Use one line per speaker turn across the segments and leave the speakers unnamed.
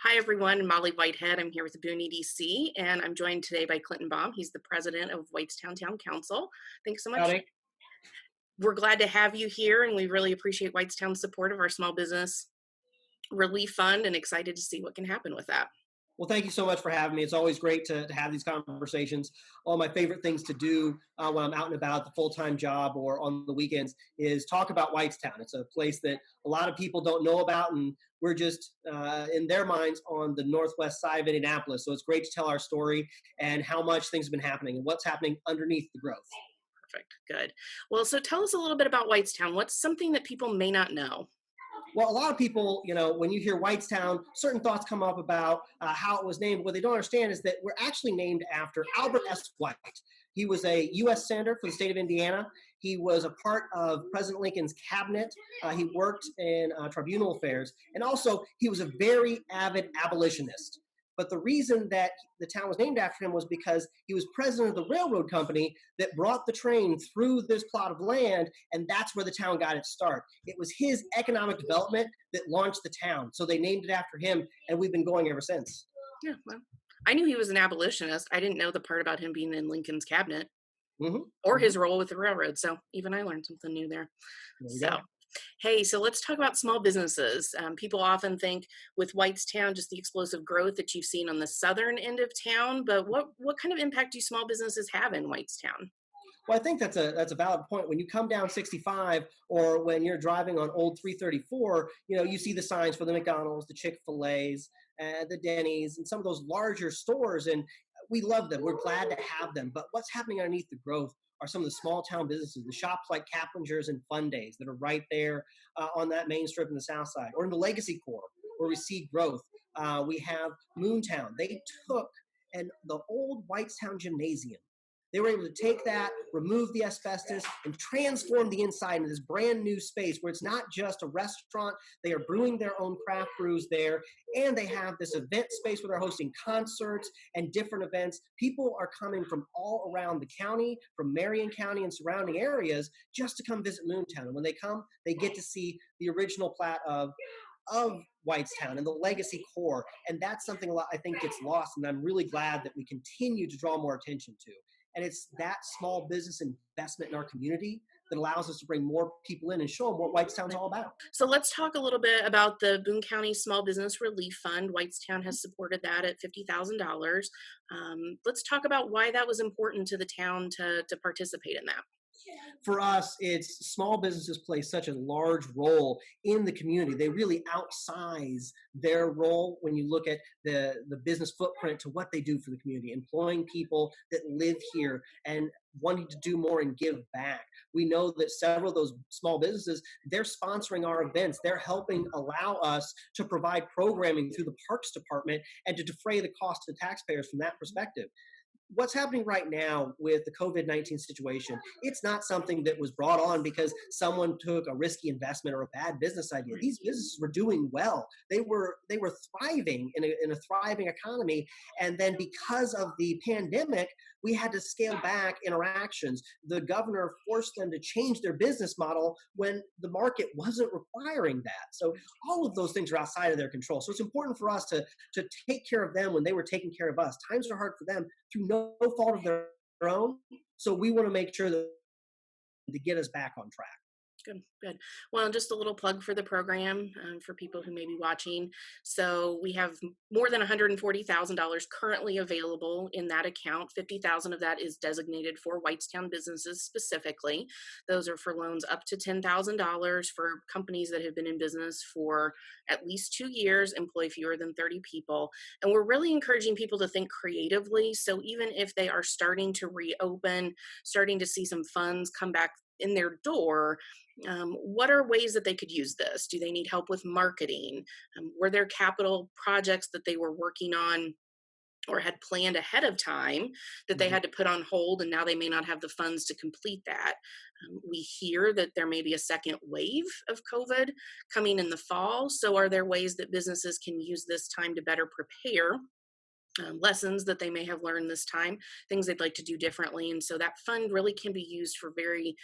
Hi, everyone. Molly Whitehead. I'm here with Boone EDC, and I'm joined today by Clinton Bohm. He's the president of Whitestown Town Council. Thanks so much.
Howdy.
We're glad to have you here, and we really appreciate Whitestown's support of our small business relief fund and excited to see what can happen with that.
Well, thank you so much for having me. It's always great to have these conversations. All my favorite things to do when I'm out and about, the full-time job or on the weekends, is talk about Whitestown. It's a place that a lot of people don't know about, and we're just, in their minds, on the northwest side of Indianapolis. So it's great to tell our story and how much things have been happening and what's happening underneath the growth.
Perfect. Good. Well, so tell us a little bit about Whitestown. What's something that people may not know?
Well, a lot of people, when you hear Whitestown, certain thoughts come up about how it was named. What they don't understand is that we're actually named after Albert S. White. He was a U.S. Senator for the state of Indiana. He was a part of President Lincoln's cabinet. He worked in tribunal affairs. And also, he was a very avid abolitionist. But the reason that the town was named after him was because he was president of the railroad company that brought the train through this plot of land, and that's where the town got its start. It was his economic development that launched the town. So they named it after him, and we've been going ever since.
Yeah, well, I knew he was an abolitionist. I didn't know the part about him being in Lincoln's cabinet
Hmm.
or
Hmm.
his role with the railroad. So even I learned something new there.
There we
So,
go.
hey, so let's talk about small businesses. People often think with Whitestown, just the explosive growth that you've seen on the southern end of town. But what kind of impact do small businesses have in Whitestown?
Well, I think that's a valid point. When you come down 65, or when you're driving on Old 334, you see the signs for the McDonald's, the Chick-fil-A's, the Denny's, and some of those larger stores, and we love them. We're glad to have them. But what's happening underneath the growth are some of the small town businesses, the shops like Kaplinger's and Fun Days that are right there on that main strip in the South Side, or in the Legacy Core where we see growth. We have Moontown. They took and the old Whitestown Gymnasium, they were able to take that, remove the asbestos, and transform the inside into this brand new space where it's not just a restaurant. They are brewing their own craft brews there, and they have this event space where they're hosting concerts and different events. People are coming from all around the county, from Marion County and surrounding areas, just to come visit Moontown. And when they come, they get to see the original plat of Whitestown and the legacy core. And that's something a lot I think gets lost. And I'm really glad that we continue to draw more attention to. And it's that small business investment in our community that allows us to bring more people in and show them what Whitestown's all about.
So let's talk a little bit about the Boone County Small Business Relief Fund. Whitestown has supported that at $50,000. Let's talk about why that was important to the town to participate in that.
For us, it's small businesses play such a large role in the community. They really outsize their role when you look at the business footprint to what they do for the community, employing people that live here and wanting to do more and give back. We know that several of those small businesses, they're sponsoring our events. They're helping allow us to provide programming through the Parks Department and to defray the cost to taxpayers from that perspective. What's happening right now with the COVID-19 situation, it's not something that was brought on because someone took a risky investment or a bad business idea.
Right.
These businesses were doing well. They were thriving in a thriving economy. And then because of the pandemic, we had to scale back interactions. The governor forced them to change their business model when the market wasn't requiring that. So all of those things are outside of their control. So it's important for us to take care of them when they were taking care of us. Times are hard for them through no fault of their own. So we want to make sure that to get us back on track.
Good, good. Well, just a little plug for the program for people who may be watching. So we have more than $140,000 currently available in that account. 50,000 of that is designated for Whitestown businesses specifically. Those are for loans up to $10,000 for companies that have been in business for at least 2 years, employ fewer than 30 people. And we're really encouraging people to think creatively. So even if they are starting to reopen, starting to see some funds come back in their door, what are ways that they could use this? Do they need help with marketing? Were there capital projects that they were working on or had planned ahead of time that they
Mhm.
had to put on hold and now they may not have the funds to complete that? We hear that there may be a second wave of COVID coming in the fall. So, are there ways that businesses can use this time to better prepare? Lessons that they may have learned this time, things they'd like to do differently. And so that fund really can be used for very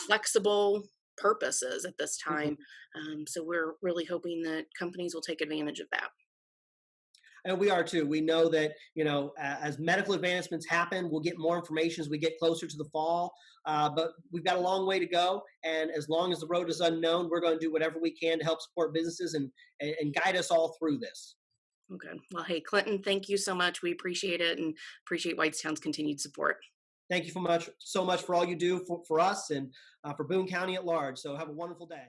flexible purposes at this
Mhm.
time. So we're really hoping that companies will take advantage of that.
And we are too. We know that, as medical advancements happen, we'll get more information as we get closer to the fall. But we've got a long way to go. And as long as the road is unknown, we're going to do whatever we can to help support businesses and guide us all through this.
Okay. Well, hey, Clinton, thank you so much. We appreciate it and appreciate Whitestown's continued support.
Thank you so much for all you do for us and for Boone County at large. So have a wonderful day.